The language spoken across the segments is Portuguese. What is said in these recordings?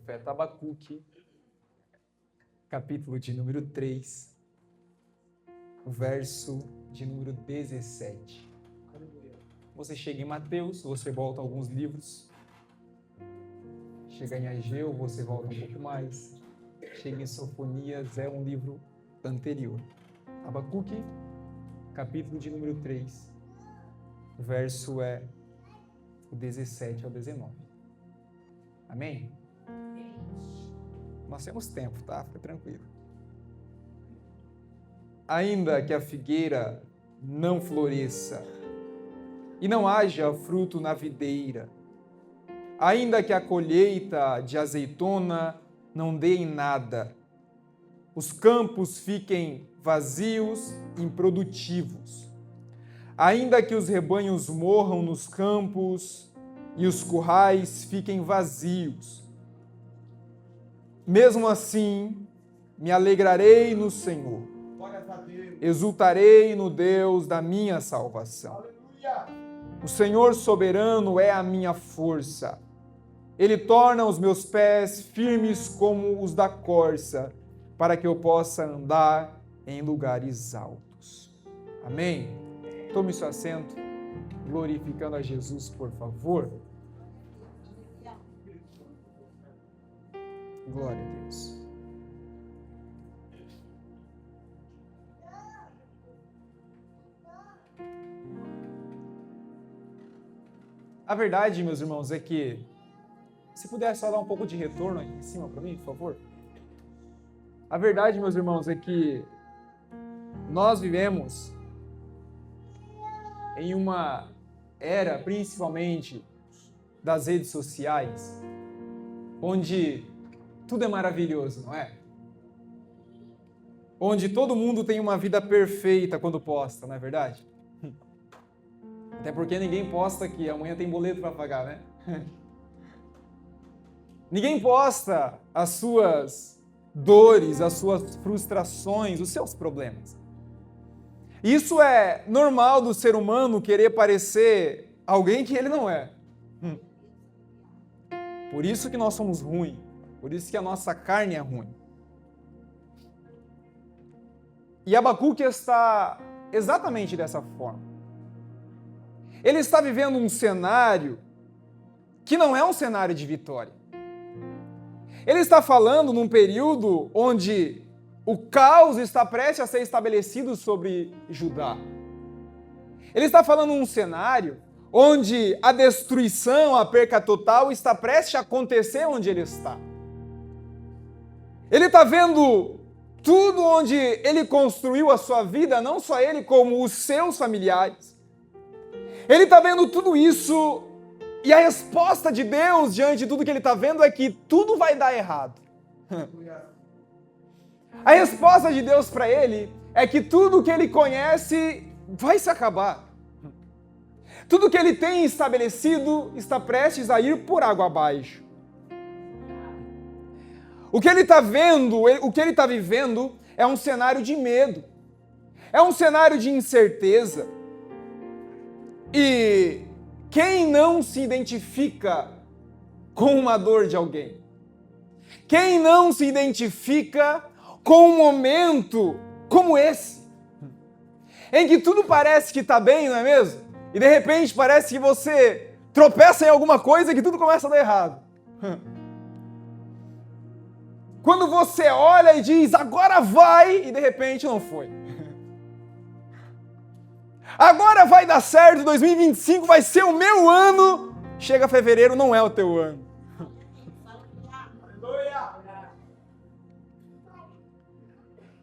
profeta Abacuque, capítulo de número 3, o verso de número 17. Você chega em Mateus, você volta alguns livros. Chega em Ageu, você volta um pouco mais. Chega em Sofonias, é um livro anterior. Abacuque, capítulo de número 3, o verso é o 17 ao 19. Amém? Nós temos tempo, tá? Fica tranquilo. Ainda que a figueira não floresça e não haja fruto na videira, ainda que a colheita de azeitona não dê em nada, os campos fiquem vazios e improdutivos, ainda que os rebanhos morram nos campos e os currais fiquem vazios, mesmo assim me alegrarei no Senhor, exultarei no Deus da minha salvação. O Senhor soberano é a minha força. Ele torna os meus pés firmes como os da corça, para que eu possa andar em lugares altos. Amém? Tome seu assento, glorificando a Jesus, por favor. Glória a Deus. A verdade, meus irmãos, é que, se puder só dar um pouco de retorno aqui em cima para mim, por favor. A verdade, meus irmãos, é que nós vivemos em uma era, principalmente das redes sociais, onde tudo é maravilhoso, não é? Onde todo mundo tem uma vida perfeita quando posta, não é verdade? Até porque ninguém posta que amanhã tem boleto para pagar, né? Ninguém posta as suas dores, as suas frustrações, os seus problemas. Isso é normal do ser humano querer parecer alguém que ele não é. Por isso que nós somos ruins. Por isso que a nossa carne é ruim. E Abacuque está exatamente dessa forma. Ele está vivendo um cenário que não é um cenário de vitória. Ele está falando num período onde o caos está prestes a ser estabelecido sobre Judá. Ele está falando num cenário onde a destruição, a perca total está prestes a acontecer onde ele está. Ele está vendo tudo onde ele construiu a sua vida, não só ele, como os seus familiares. Ele está vendo tudo isso e a resposta de Deus diante de tudo que ele está vendo é que tudo vai dar errado. A resposta de Deus para ele é que tudo que ele conhece vai se acabar. Tudo que ele tem estabelecido está prestes a ir por água abaixo. O que ele está vendo, o que ele está vivendo é um cenário de medo. É um cenário de incerteza. E quem não se identifica com uma dor de alguém? Quem não se identifica com um momento como esse? Em que tudo parece que está bem, não é mesmo? E de repente parece que você tropeça em alguma coisa e que tudo começa a dar errado. Quando você olha e diz, agora vai, e de repente não foi. Agora vai dar certo, 2025 vai ser o meu ano. Chega fevereiro, não é o teu ano.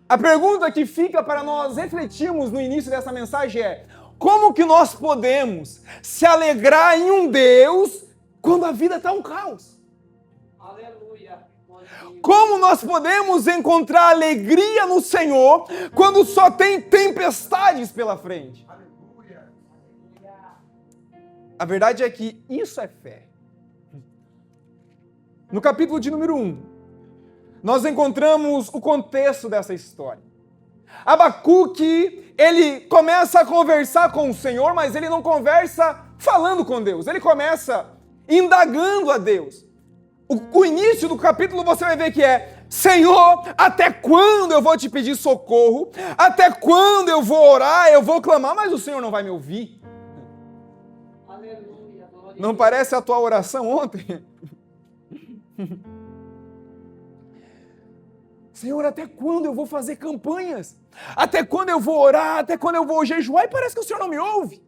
A pergunta que fica para nós refletirmos no início dessa mensagem é: como que nós podemos se alegrar em um Deus quando a vida está um caos? Aleluia. Como nós podemos encontrar alegria no Senhor quando só tem tempestades pela frente? A verdade é que isso é fé. No capítulo de número 1, nós encontramos o contexto dessa história. Abacuque, ele começa a conversar com o Senhor, mas ele não conversa falando com Deus. Ele começa indagando a Deus. o início do capítulo você vai ver que é: Senhor, até quando eu vou te pedir socorro? Até quando eu vou orar, eu vou clamar, mas o Senhor não vai me ouvir? Aleluia. Não parece a tua oração ontem? Senhor, até quando eu vou fazer campanhas? Até quando eu vou orar? Até quando eu vou jejuar? E parece que o Senhor não me ouve.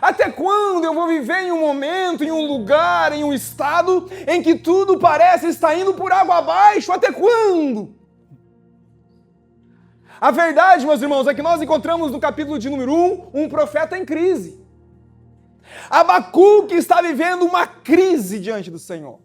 Até quando eu vou viver em um momento, em um lugar, em um estado em que tudo parece estar indo por água abaixo? Até quando? A verdade, meus irmãos, é que nós encontramos no capítulo de número 1 um profeta em crise. Abacuque está vivendo uma crise diante do Senhor.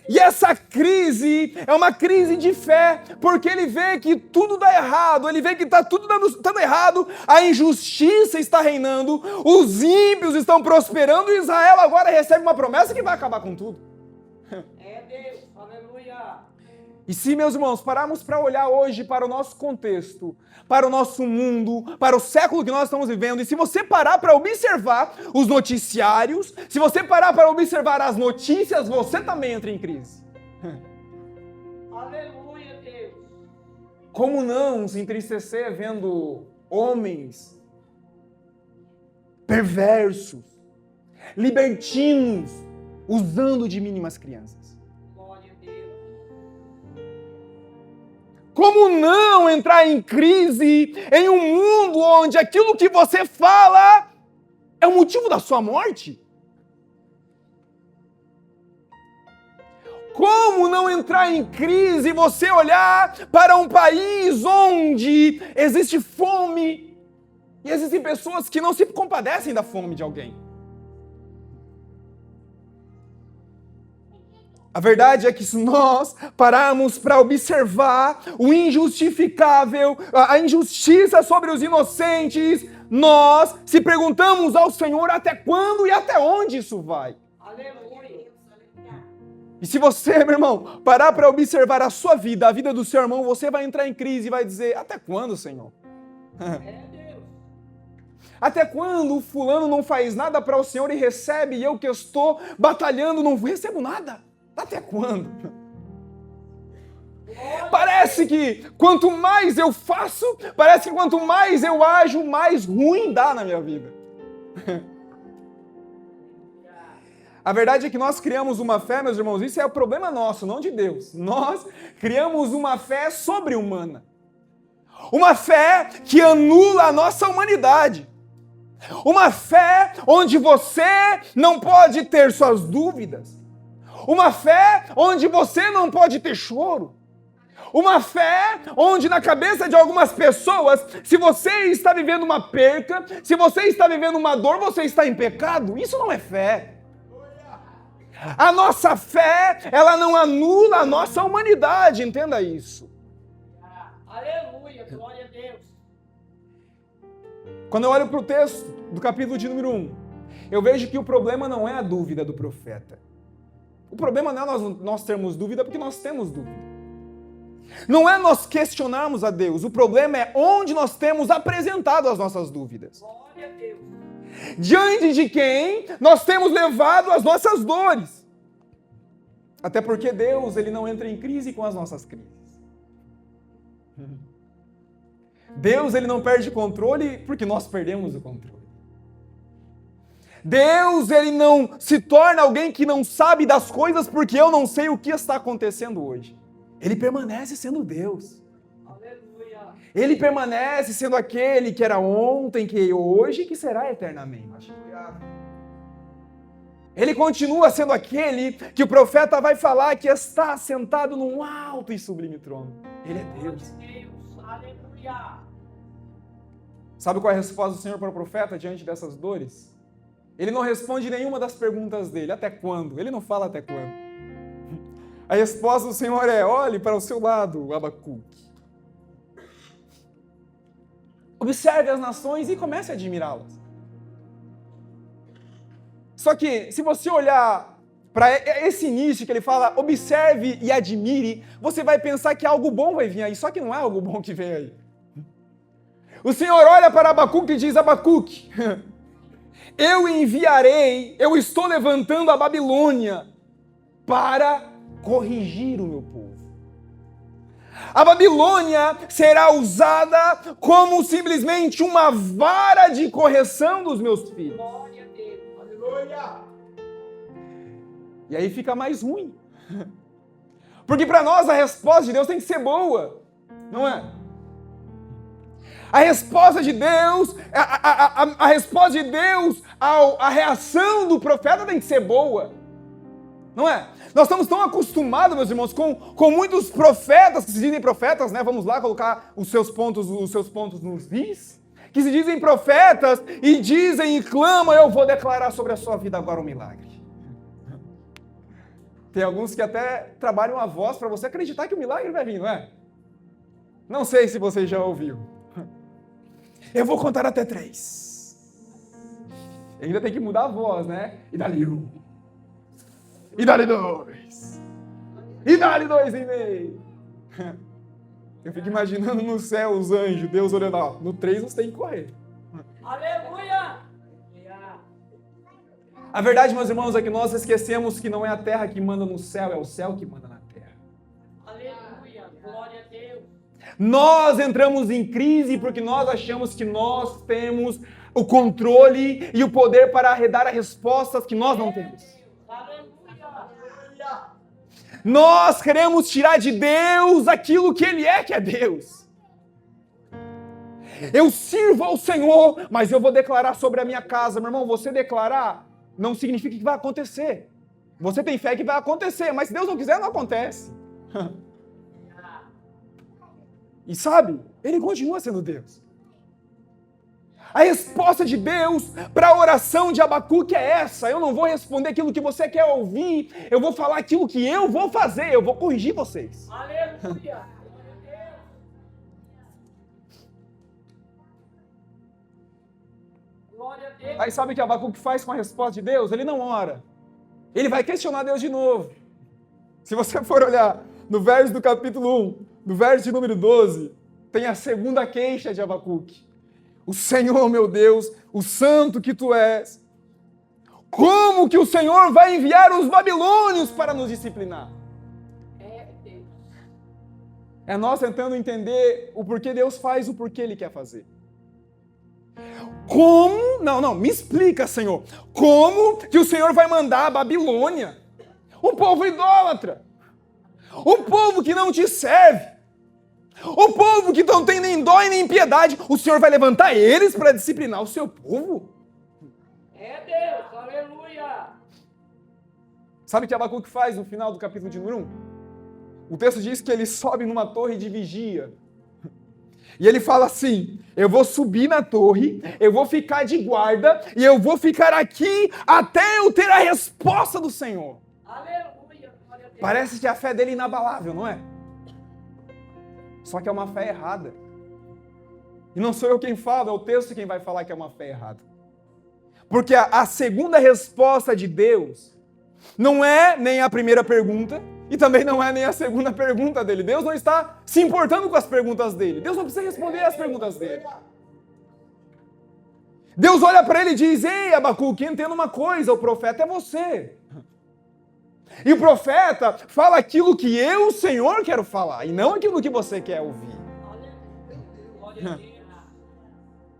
E essa crise é uma crise de fé, porque ele vê que tudo dá errado, ele vê que está tudo dando errado, a injustiça está reinando, os ímpios estão prosperando e Israel agora recebe uma promessa que vai acabar com tudo. É Deus. Aleluia. E se, meus irmãos, pararmos para olhar hoje para o nosso contexto, para o nosso mundo, para o século que nós estamos vivendo, e se você parar para observar os noticiários, se você parar para observar as notícias, você também entra em crise. Aleluia, Deus. Como não se entristecer vendo homens perversos, libertinos, usando de mínimas crianças? Glória a Deus. Como não entrar em crise em um mundo onde aquilo que você fala é o motivo da sua morte? Como não entrar em crise e você olhar para um país onde existe fome e existem pessoas que não se compadecem da fome de alguém? A verdade é que se nós pararmos para observar o injustificável, a injustiça sobre os inocentes, nós se perguntamos ao Senhor até quando e até onde isso vai. Aleluia. E se você, meu irmão, parar para observar a sua vida, a vida do seu irmão, você vai entrar em crise e vai dizer: até quando, Senhor? É Deus. Até quando o fulano não faz nada para o Senhor e recebe, e eu que estou batalhando não recebo nada? Até quando? Parece que quanto mais eu faço, parece que quanto mais eu ajo, mais ruim dá na minha vida. A verdade é que nós criamos uma fé, meus irmãos, isso é o problema nosso, não de Deus. Nós criamos uma fé sobre-humana. Uma fé que anula a nossa humanidade. Uma fé onde você não pode ter suas dúvidas. Uma fé onde você não pode ter choro. Uma fé onde na cabeça de algumas pessoas, se você está vivendo uma perca, se você está vivendo uma dor, você está em pecado. Isso não é fé. A nossa fé, ela não anula a nossa humanidade, entenda isso. Aleluia, glória a Deus. Quando eu olho para o texto do capítulo de número 1, eu vejo que o problema não é a dúvida do profeta. O problema não é nós termos dúvida, porque nós temos dúvida. Não é nós questionarmos a Deus, o problema é onde nós temos apresentado as nossas dúvidas. Glória a Deus. Diante de quem nós temos levado as nossas dores. Até porque Deus, ele não entra em crise com as nossas crises. Deus, ele não perde controle porque nós perdemos o controle. Deus, ele não se torna alguém que não sabe das coisas porque eu não sei o que está acontecendo hoje. Ele permanece sendo Deus. Aleluia. Ele permanece sendo aquele que era ontem, que é hoje e que será eternamente. Ele continua sendo aquele que o profeta vai falar que está sentado num alto e sublime trono. Ele é Deus. Deus. Aleluia. Sabe qual é a resposta do Senhor para o profeta diante dessas dores? Ele não responde nenhuma das perguntas dele. Até quando? Ele não fala até quando. A resposta do Senhor é: olhe para o seu lado, Abacuque. Observe as nações e comece a admirá-las. Só que, se você olhar para esse início que ele fala, observe e admire, você vai pensar que algo bom vai vir aí. Só que não é algo bom que vem aí. O Senhor olha para Abacuque e diz: Abacuque, eu enviarei, eu estou levantando a Babilônia para corrigir o meu povo. A Babilônia será usada como simplesmente uma vara de correção dos meus filhos. Glória a Deus. Aleluia. E aí fica mais ruim. Porque para nós a resposta de Deus tem que ser boa, não é? A resposta de Deus, a resposta de Deus, a reação do profeta tem que ser boa, não é? Nós estamos tão acostumados, meus irmãos, com muitos profetas que se dizem profetas, né? Vamos lá colocar os seus pontos nos is, que se dizem profetas e dizem e clamam: eu vou declarar sobre a sua vida agora um milagre. Tem alguns que até trabalham a voz para você acreditar que o milagre vai vir, não é? Não sei se você já ouviu. Eu vou contar até 3. Ainda tem que mudar a voz, né? E dali 1. E dali 2. E dali 2,5. Eu fico imaginando no céu os anjos, Deus olhando, ó, no 3 você tem que correr. Aleluia. A verdade, meus irmãos, é que nós esquecemos que não é a terra que manda no céu, é o céu que manda na terra. Aleluia. Glória a Deus. Nós entramos em crise porque nós achamos que nós temos o controle e o poder para dar as respostas que nós não temos. Aleluia. Nós queremos tirar de Deus aquilo que Ele é, que é Deus. Eu sirvo ao Senhor, mas eu vou declarar sobre a minha casa. Meu irmão, você declarar não significa que vai acontecer. Você tem fé que vai acontecer, mas se Deus não quiser, não acontece. E sabe, Ele continua sendo Deus. A resposta de Deus para a oração de Abacuque é essa: eu não vou responder aquilo que você quer ouvir, eu vou falar aquilo que eu vou fazer, eu vou corrigir vocês. Aleluia. Glória a Deus. Aí sabe o que Abacuque faz com a resposta de Deus? Ele não ora. Ele vai questionar Deus de novo. Se você for olhar no verso do capítulo 1, no verso de número 12, tem a segunda queixa de Abacuque. O Senhor, meu Deus, o santo que tu és, como que o Senhor vai enviar os babilônios para nos disciplinar? É Deus. É nós tentando entender o porquê Deus faz o porquê Ele quer fazer. Como? Não, me explica, Senhor. Como que o Senhor vai mandar a Babilônia? Um povo idólatra. Um povo que não te serve. Um povo que não tem nem dó e nem piedade. O Senhor vai levantar eles para disciplinar o seu povo? É Deus. Aleluia. Sabe o que Abacuque faz no final do capítulo de número 1? O texto diz que ele sobe numa torre de vigia. E ele fala assim: eu vou subir na torre, eu vou ficar de guarda e eu vou ficar aqui até eu ter a resposta do Senhor. Aleluia. Glória a Deus. Parece que a fé dele é inabalável, não é? Só que é uma fé errada. E não sou eu quem falo, é o texto quem vai falar que é uma fé errada. Porque a segunda resposta de Deus não é nem a primeira pergunta e também não é nem a segunda pergunta dele. Deus não está se importando com as perguntas dele. Deus não precisa responder as perguntas dele. Deus olha para ele e diz: ei, Abacuque, entenda uma coisa, o profeta é você. E o profeta fala aquilo que eu, o Senhor, quero falar, e não aquilo que você quer ouvir. Glória a Deus.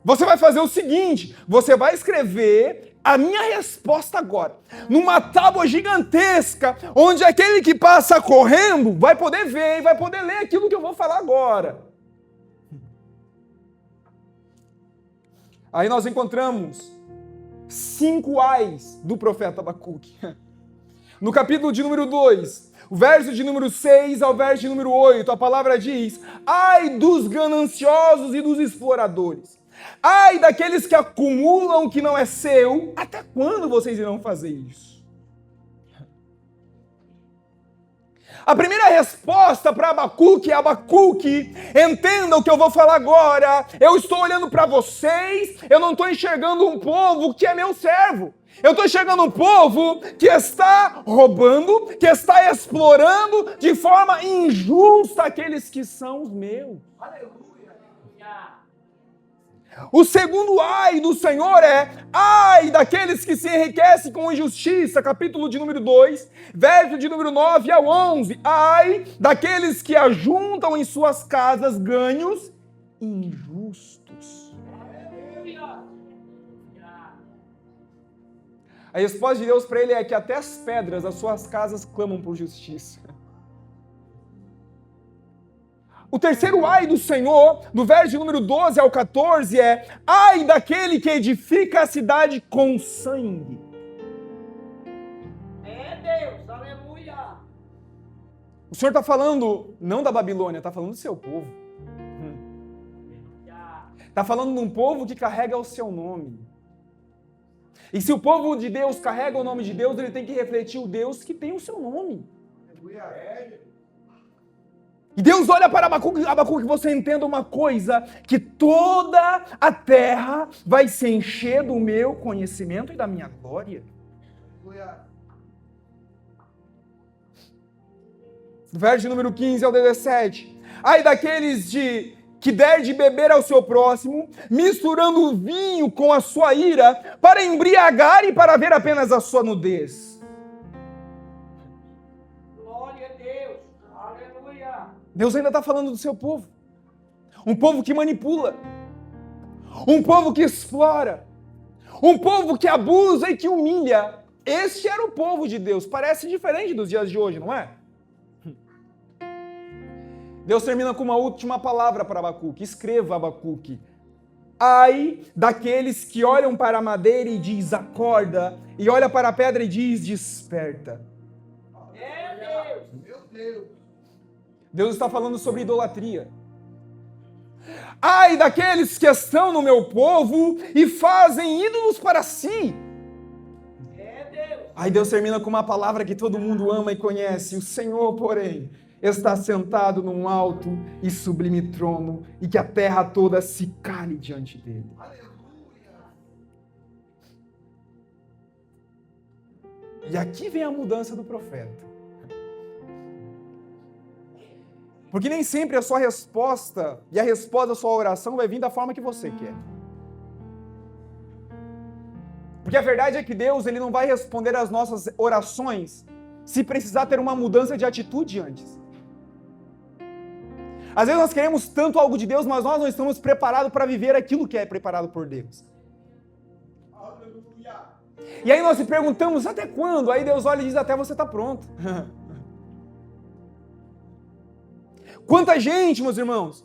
Você vai fazer o seguinte: você vai escrever a minha resposta agora, numa tábua gigantesca, onde aquele que passa correndo vai poder ver e vai poder ler aquilo que eu vou falar agora. Aí nós encontramos 5 ais do profeta Abacuque. No capítulo de número 2, o verso de número 6 ao verso de número 8, a palavra diz: ai dos gananciosos e dos exploradores, ai daqueles que acumulam o que não é seu, até quando vocês irão fazer isso? A primeira resposta para Abacuque é: Abacuque, entenda o que eu vou falar agora, eu estou olhando para vocês, eu não estou enxergando um povo que é meu servo. Eu estou enxergando um povo que está roubando, que está explorando de forma injusta aqueles que são os meus. Aleluia. O segundo ai do Senhor é ai daqueles que se enriquecem com injustiça, capítulo de número 2, verso de número 9 ao 11. Ai daqueles que ajuntam em suas casas ganhos injustos. Aleluia. A resposta de Deus para ele é que até as pedras das suas casas clamam por justiça. O terceiro ai do Senhor, do verso número 12 ao 14, é ai daquele que edifica a cidade com sangue. É Deus, aleluia. O Senhor está falando não da Babilônia, está falando do seu povo. Está falando de um povo que carrega o seu nome. E se o povo de Deus carrega o nome de Deus, ele tem que refletir o Deus que tem o seu nome. E Deus olha para Abacuque, que você entenda uma coisa, que toda a terra vai se encher do meu conhecimento e da minha glória. Verso número 15 ao 17. Ai daqueles que der de beber ao seu próximo, misturando o vinho com a sua ira, para embriagar e para ver apenas a sua nudez. Glória a Deus, aleluia. Deus ainda está falando do seu povo. Um povo que manipula. Um povo que explora. Um povo que abusa e que humilha. Este era o povo de Deus. Parece diferente dos dias de hoje, não é? Deus termina com uma última palavra para Abacuque. Escreva, Abacuque. Ai daqueles que olham para a madeira e diz acorda, e olha para a pedra e diz desperta. É Deus. Meu Deus. Deus está falando sobre idolatria. Ai daqueles que estão no meu povo e fazem ídolos para si. É Deus. Aí Deus termina com uma palavra que todo mundo ama e conhece. O Senhor, porém, está sentado num alto e sublime trono, e que a terra toda se cale diante dele. E aqui vem a mudança do profeta. Porque nem sempre a sua resposta e a resposta da sua oração vai vir da forma que você quer. Porque a verdade é que Deus ele não vai responder às nossas orações se precisar ter uma mudança de atitude antes. Às vezes nós queremos tanto algo de Deus, mas nós não estamos preparados para viver aquilo que é preparado por Deus. Aleluia. E aí nós se perguntamos, até quando? Aí Deus olha e diz, até você está pronto. Quanta gente, meus irmãos,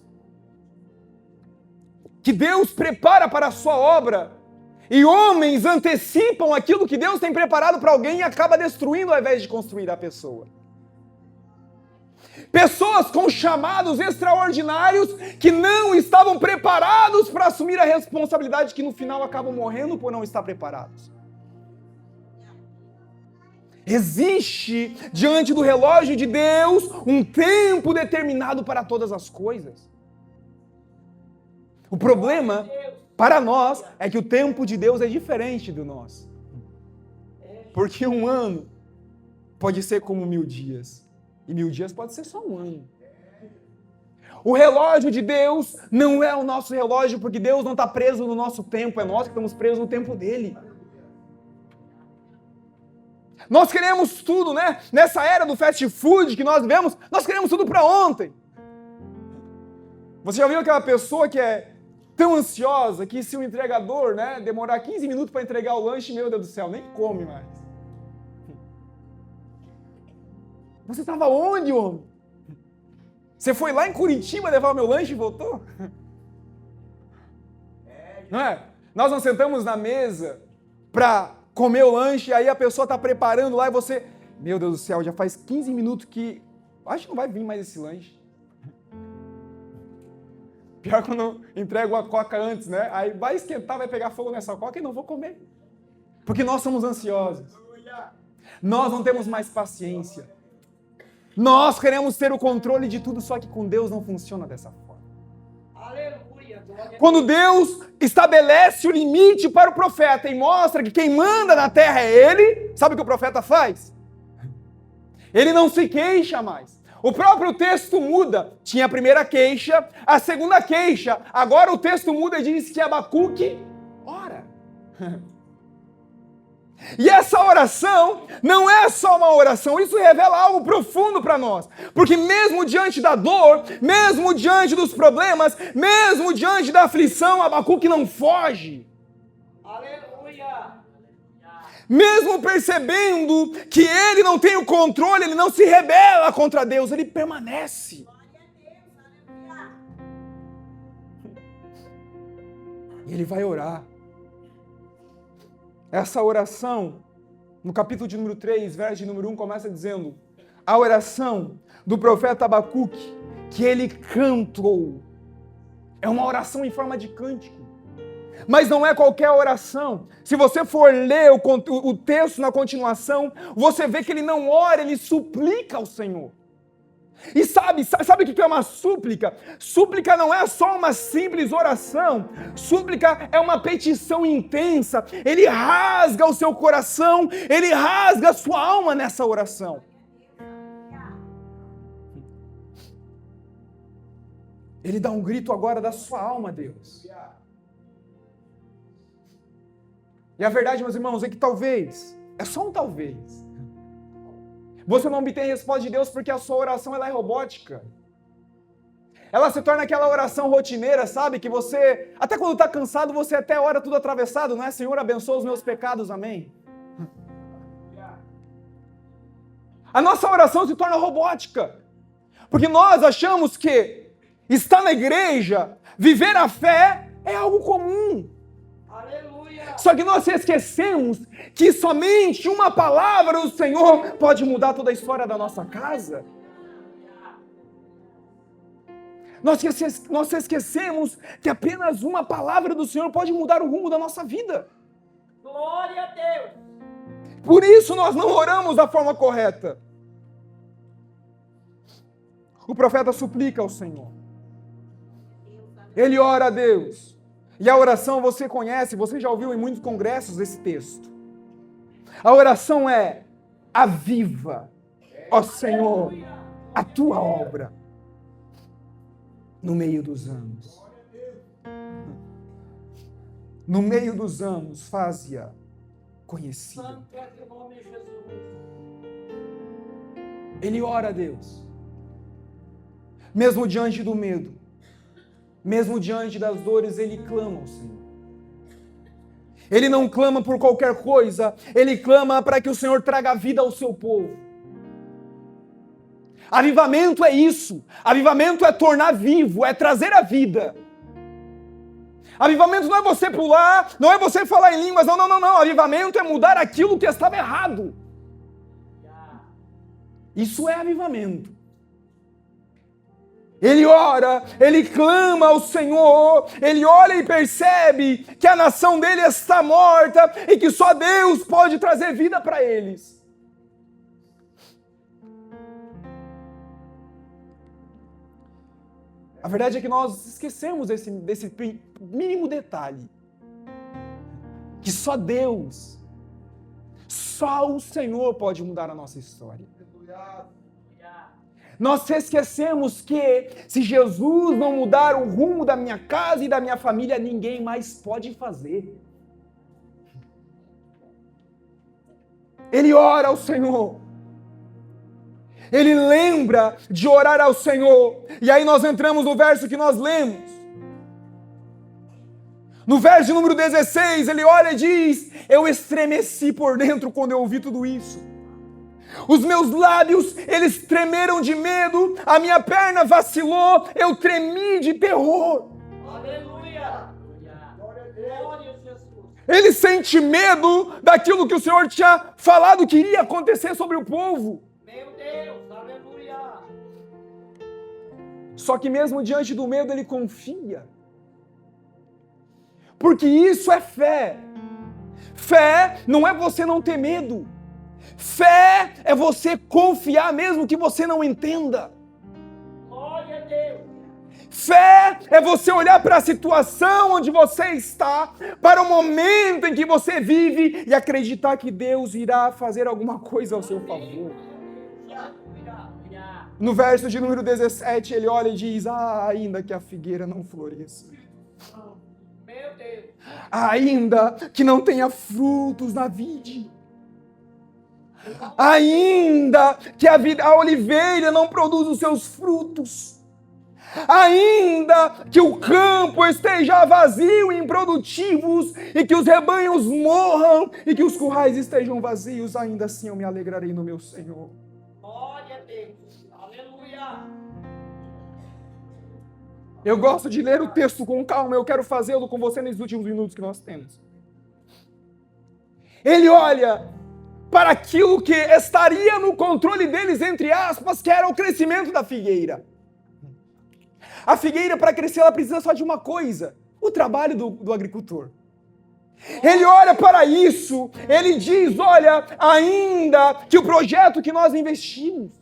que Deus prepara para a sua obra, e homens antecipam aquilo que Deus tem preparado para alguém e acaba destruindo ao invés de construir a pessoa. Pessoas com chamados extraordinários que não estavam preparados para assumir a responsabilidade, que no final acabam morrendo por não estar preparados. Existe diante do relógio de Deus um tempo determinado para todas as coisas. O problema para nós é que o tempo de Deus é diferente do nosso. Porque um ano pode ser como 1000 dias. E 1000 dias pode ser só um ano. O relógio de Deus não é o nosso relógio, porque Deus não está preso no nosso tempo, é nós que estamos presos no tempo dele. Nós queremos tudo, né? Nessa era do fast food que nós vivemos, nós queremos tudo para ontem. Você já viu aquela pessoa que é tão ansiosa que se o entregador, né, demorar 15 minutos para entregar o lanche, meu Deus do céu, nem come mais. Você estava onde, homem? Você foi lá em Curitiba levar o meu lanche e voltou? Não é? Nós não sentamos na mesa para comer o lanche, aí a pessoa está preparando lá e você... Meu Deus do céu, já faz 15 minutos que... Acho que não vai vir mais esse lanche. Pior quando entrego a coca antes, né? Aí vai esquentar, vai pegar fogo nessa coca e não vou comer. Porque nós somos ansiosos. Nós não temos mais paciência. Nós queremos ter o controle de tudo, só que com Deus não funciona dessa forma. Aleluia. Glória a Quando Deus estabelece o limite para o profeta e mostra que quem manda na terra é ele, sabe o que o profeta faz? Ele não se queixa mais. O próprio texto muda. Tinha a primeira queixa, a segunda queixa. Agora o texto muda e diz que Abacuque ora. E essa oração não é só uma oração, isso revela algo profundo para nós. Porque mesmo diante da dor, mesmo diante dos problemas, mesmo diante da aflição, Abacuque não foge. Aleluia. Mesmo percebendo que ele não tem o controle, ele não se rebela contra Deus, ele permanece. E ele vai orar. Essa oração, no capítulo de número 3, verso de número 1, começa dizendo: a oração do profeta Abacuque, que ele cantou. É uma oração em forma de cântico. Mas não é qualquer oração. Se você for ler o texto na continuação, você vê que ele não ora, ele suplica ao Senhor. E sabe o que é uma súplica? Súplica não é só uma simples oração. Súplica é uma petição intensa. Ele rasga o seu coração, ele rasga a sua alma nessa oração. Ele dá um grito agora da sua alma a Deus. E a verdade, meus irmãos, é que talvez, é só um talvez, você não obtém resposta de Deus porque a sua oração ela é robótica. Ela se torna aquela oração rotineira, sabe? Que você, até quando está cansado, você até ora tudo atravessado, não é? Senhor, abençoa os meus pecados, amém? A nossa oração se torna robótica. Porque nós achamos que estar na igreja, viver a fé, é algo comum. Só que nós esquecemos que somente uma palavra do Senhor pode mudar toda a história da nossa casa. Nós esquecemos que apenas uma palavra do Senhor pode mudar o rumo da nossa vida. Glória a Deus. Por isso nós não oramos da forma correta. O profeta suplica ao Senhor. Ele ora a Deus. E a oração você conhece, você já ouviu em muitos congressos esse texto. A oração é: aviva, ó Senhor, a tua obra no meio dos anos. No meio dos anos, faze-a conhecida. Santo é teu nome, Jesus. Ele ora a Deus. Mesmo diante do medo, mesmo diante das dores, ele clama ao Senhor. Ele não clama por qualquer coisa, ele clama para que o Senhor traga vida ao seu povo. Avivamento é isso. Avivamento é tornar vivo, é trazer a vida. Avivamento não é você pular, não é você falar em línguas, não. Avivamento é mudar aquilo que estava errado. Isso é avivamento. Ele ora, ele clama ao Senhor, ele olha e percebe que a nação dele está morta e que só Deus pode trazer vida para eles. A verdade é que nós esquecemos desse mínimo detalhe, que só Deus, só o Senhor pode mudar a nossa história. Nós esquecemos que se Jesus não mudar o rumo da minha casa e da minha família, ninguém mais pode fazer. Ele ora ao Senhor. Ele lembra de orar ao Senhor. E aí nós entramos no verso que nós lemos. No verso número 16, ele olha e diz: eu estremeci por dentro quando eu ouvi tudo isso. Os meus lábios, eles tremeram de medo, a minha perna vacilou, eu tremi de terror. Aleluia. Glória a Jesus. Ele sente medo daquilo que o Senhor tinha falado que iria acontecer sobre o povo. Meu Deus, aleluia. Só que mesmo diante do medo, ele confia. Porque isso é fé. Fé não é você não ter medo. Fé é você confiar mesmo que você não entenda. Glória a Deus. Fé é você olhar para a situação onde você está, para o momento em que você vive e acreditar que Deus irá fazer alguma coisa ao seu favor. No verso de número 17, ele olha e diz: ainda que a figueira não floresça, Meu Deus. ainda que não tenha frutos na vide, ainda que a oliveira não produza os seus frutos, ainda que o campo esteja vazio e improdutivos, e que os rebanhos morram, e que os currais estejam vazios, ainda assim eu me alegrarei no meu Senhor. Glória a Deus. Aleluia. Eu gosto de ler o texto com calma, eu quero fazê-lo com você nesses últimos minutos que nós temos. Ele olha para aquilo que estaria no controle deles, entre aspas, que era o crescimento da figueira. A figueira, para crescer, ela precisa só de uma coisa: o trabalho do agricultor. Ele olha para isso, ele diz: olha, ainda que o projeto que nós investimos,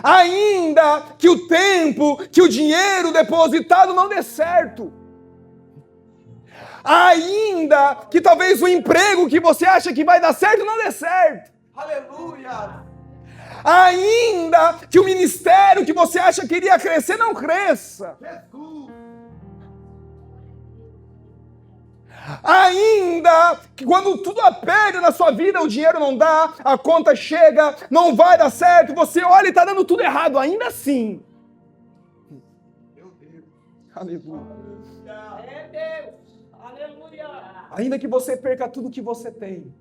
ainda que o tempo, que o dinheiro depositado não dê certo, ainda que talvez o emprego que você acha que vai dar certo não dê certo, Aleluia! ainda que o ministério que você acha que iria crescer não cresça, Jesus! ainda que quando tudo aperta na sua vida, o dinheiro não dá, a conta chega, não vai dar certo, você olha e está dando tudo errado, ainda assim. Meu Deus! Aleluia. É Deus. Aleluia. Ainda que você perca tudo que você tem,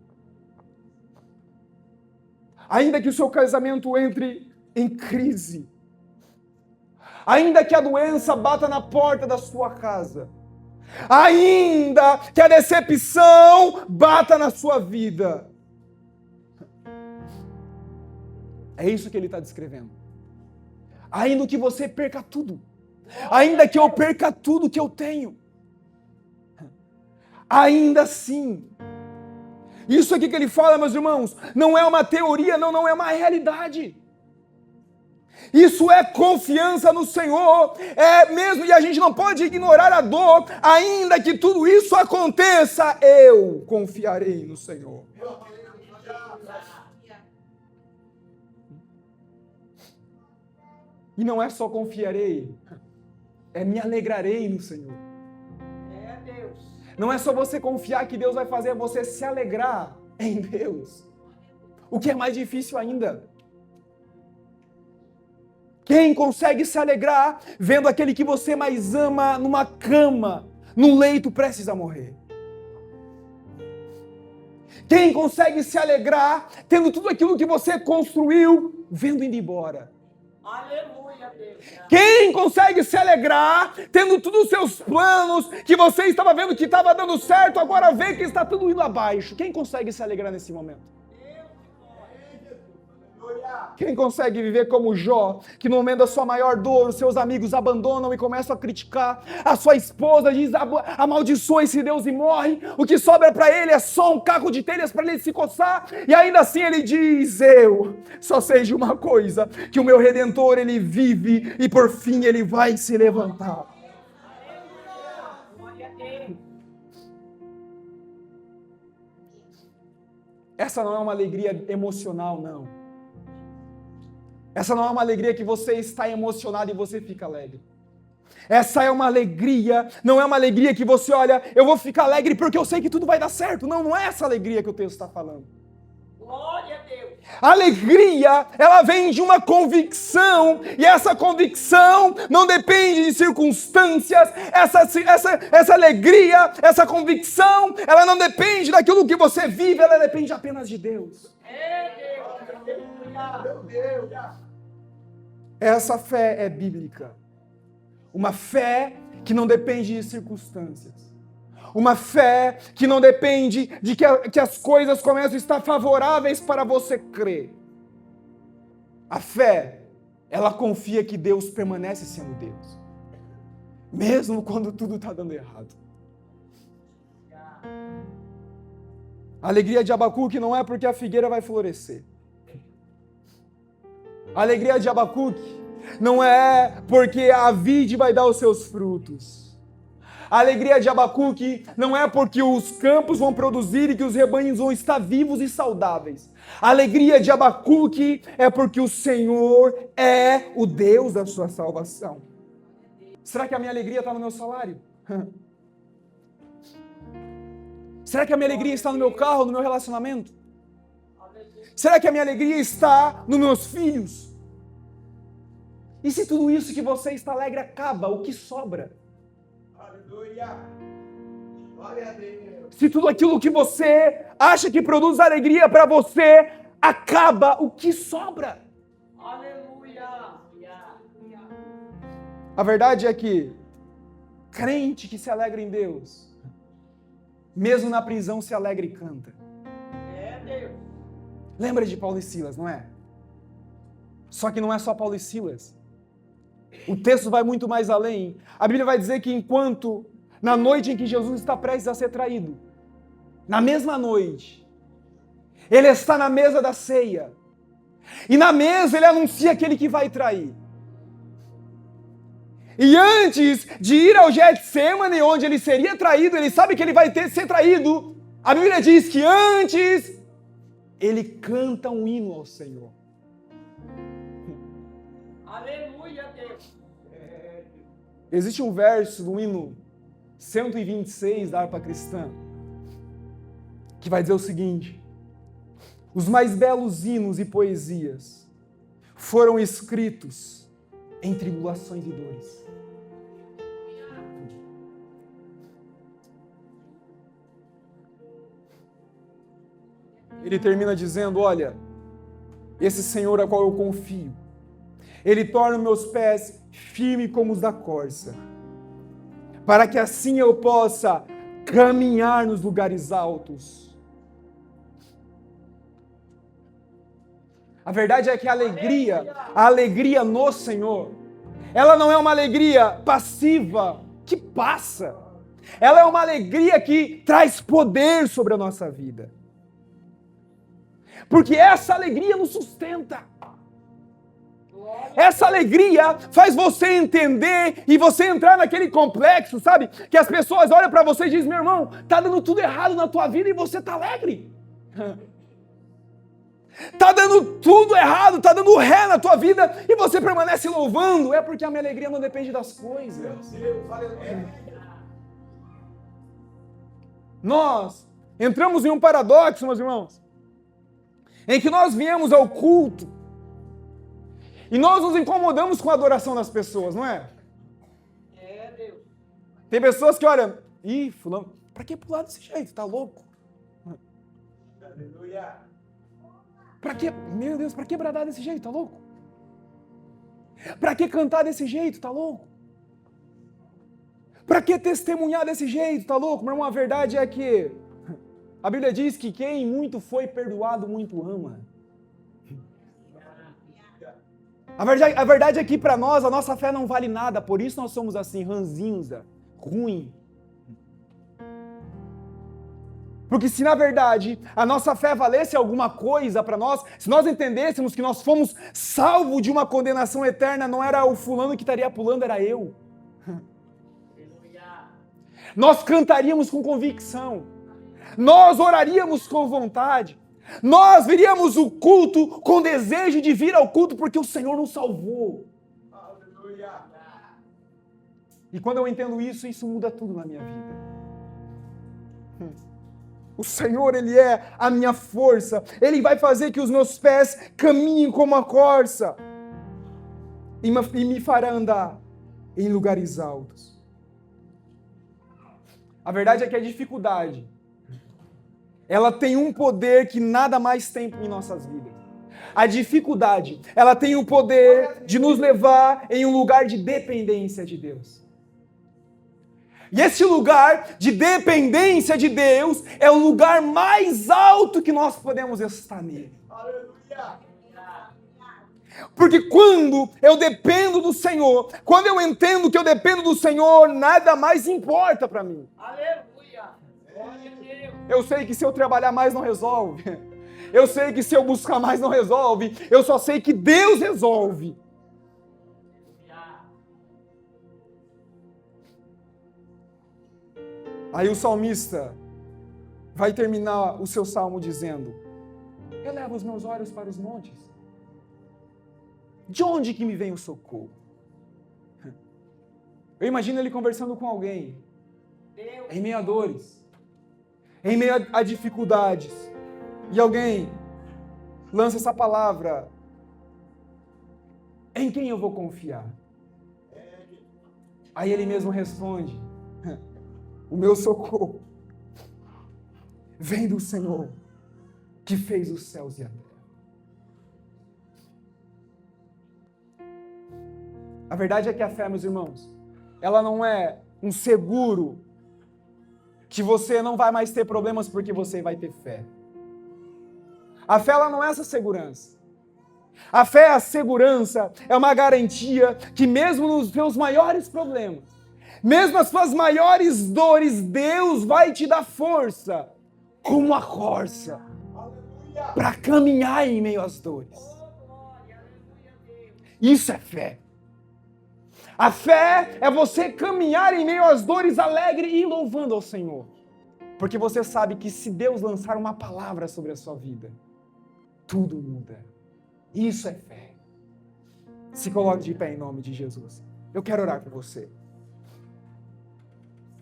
ainda que o seu casamento entre em crise, ainda que a doença bata na porta da sua casa, ainda que a decepção bata na sua vida. É isso que ele está descrevendo. Ainda que você perca tudo, ainda que eu perca tudo que eu tenho, ainda assim, isso aqui que ele fala, meus irmãos, não é uma teoria, não é uma realidade. Isso é confiança no Senhor, é mesmo, e a gente não pode ignorar a dor, ainda que tudo isso aconteça, eu confiarei no Senhor. E não é só confiarei, é me alegrarei no Senhor. É Deus. Não é só você confiar que Deus vai fazer você se alegrar em Deus. O que é mais difícil ainda? Quem consegue se alegrar vendo aquele que você mais ama numa cama, num leito prestes a morrer? Quem consegue se alegrar tendo tudo aquilo que você construiu, vendo indo embora? Aleluia, Deus. Quem consegue se alegrar tendo todos os seus planos que você estava vendo que estava dando certo, agora vê que está tudo indo abaixo? Quem consegue se alegrar nesse momento? Quem consegue viver como Jó, que no momento da sua maior dor, os seus amigos abandonam e começam a criticar, a sua esposa diz, amaldiçoa esse Deus e morre, o que sobra para ele é só um caco de telhas para ele se coçar, e ainda assim ele diz, eu só sei de uma coisa, que o meu Redentor ele vive e por fim ele vai se levantar. Glória a Deus. Essa não é uma alegria emocional, não. Essa não é uma alegria que você está emocionado e você fica alegre. Essa é uma alegria, não é uma alegria que você olha, eu vou ficar alegre porque eu sei que tudo vai dar certo. Não, não é essa alegria que o texto está falando. Glória a Deus. A alegria, ela vem de uma convicção, e essa convicção não depende de circunstâncias, essa alegria, essa convicção, ela não depende daquilo que você vive, ela depende apenas de Deus. É Deus. Aleluia. Meu Deus! Essa fé é bíblica. Uma fé que não depende de circunstâncias. Uma fé que não depende de que as coisas começam a estar favoráveis para você crer. A fé, ela confia que Deus permanece sendo Deus. Mesmo quando tudo está dando errado. A alegria de Abacuque não é porque a figueira vai florescer. A alegria de Abacuque não é porque a vide vai dar os seus frutos. A alegria de Abacuque não é porque os campos vão produzir e que os rebanhos vão estar vivos e saudáveis. A alegria de Abacuque é porque o Senhor é o Deus da sua salvação. Será que a minha alegria está no meu salário? Será que a minha alegria está no meu carro, no meu relacionamento? Será que a minha alegria está nos meus filhos? E se tudo isso que você está alegre acaba, o que sobra? Aleluia. Glória a Deus. Se tudo aquilo que você acha que produz alegria para você acaba, o que sobra? Aleluia. A verdade é que crente que se alegra em Deus, mesmo na prisão se alegra e canta. É Deus. Lembra de Paulo e Silas, não é? Só que não é só Paulo e Silas. O texto vai muito mais além. A Bíblia vai dizer que enquanto na noite em que Jesus está prestes a ser traído, na mesma noite, ele está na mesa da ceia. E na mesa ele anuncia aquele que vai trair. E antes de ir ao Getsêmani, onde ele seria traído, ele sabe que ele vai ser traído. A Bíblia diz que antes ele canta um hino ao Senhor. Aleluia, Deus. Existe um verso do hino 126 da harpa cristã que vai dizer o seguinte: os mais belos hinos e poesias foram escritos em tribulações e dores. Ele termina dizendo: olha, esse Senhor a qual eu confio, Ele torna meus pés firmes como os da corça, para que assim eu possa caminhar nos lugares altos. A verdade é que a alegria no Senhor, ela não é uma alegria passiva que passa. Ela é uma alegria que traz poder sobre a nossa vida. Porque essa alegria nos sustenta. Essa alegria faz você entender e você entrar naquele complexo, sabe? Que as pessoas olham para você e dizem: meu irmão, tá dando tudo errado na tua vida e você tá alegre. Tá dando tudo errado, tá dando ré na tua vida e você permanece louvando. É porque a minha alegria não depende das coisas. Nós entramos em um paradoxo, meus irmãos, em que nós viemos ao culto e nós nos incomodamos com a adoração das pessoas, não é? É Deus. Tem pessoas que olham: ih, fulano, pra que pular desse jeito? Tá louco? Aleluia. Pra que, meu Deus, pra que bradar desse jeito? Tá louco? Pra que cantar desse jeito? Tá louco? Pra que testemunhar desse jeito? Tá louco? Meu irmão, a verdade é que a Bíblia diz que quem muito foi perdoado, muito ama. A verdade é que para nós, a nossa fé não vale nada, por isso nós somos assim, ranzinza, ruim. Porque se na verdade a nossa fé valesse alguma coisa para nós, se nós entendêssemos que nós fomos salvos de uma condenação eterna, não era o fulano que estaria pulando, era eu. Nós cantaríamos com convicção, nós oraríamos com vontade, nós veríamos o culto com desejo de vir ao culto porque o Senhor nos salvou. Aleluia. E quando eu entendo isso, isso muda tudo na minha vida. O Senhor, Ele é a minha força. Ele vai fazer que os meus pés caminhem como a corça e me fará andar em lugares altos. A verdade é que a dificuldade, ela tem um poder que nada mais tem em nossas vidas. A dificuldade, ela tem o poder de nos levar em um lugar de dependência de Deus. E esse lugar de dependência de Deus é o lugar mais alto que nós podemos estar nele. Aleluia. Porque quando eu dependo do Senhor, quando eu entendo que eu dependo do Senhor, nada mais importa para mim. Aleluia. Glória a Deus. Eu sei que se eu trabalhar mais não resolve. Eu sei que se eu buscar mais não resolve. Eu só sei que Deus resolve. Aí o salmista vai terminar o seu salmo dizendo: elevo os meus olhos para os montes. De onde que me vem o socorro? Eu imagino ele conversando com alguém, Deus. em meio a dores, em meio a dificuldades, e alguém lança essa palavra: em quem eu vou confiar? Aí ele mesmo responde: o meu socorro vem do Senhor, que fez os céus e a terra. A verdade é que a fé, meus irmãos, ela não é um seguro que você não vai mais ter problemas porque você vai ter fé. A fé, ela não é essa segurança. A fé é a segurança, é uma garantia que mesmo nos seus maiores problemas, mesmo as suas maiores dores, Deus vai te dar força, como a corça, para caminhar em meio às dores. Isso é fé. A fé é você caminhar em meio às dores alegre e louvando ao Senhor. Porque você sabe que se Deus lançar uma palavra sobre a sua vida, tudo muda. Isso é fé. Se coloque de pé em nome de Jesus. Eu quero orar por você.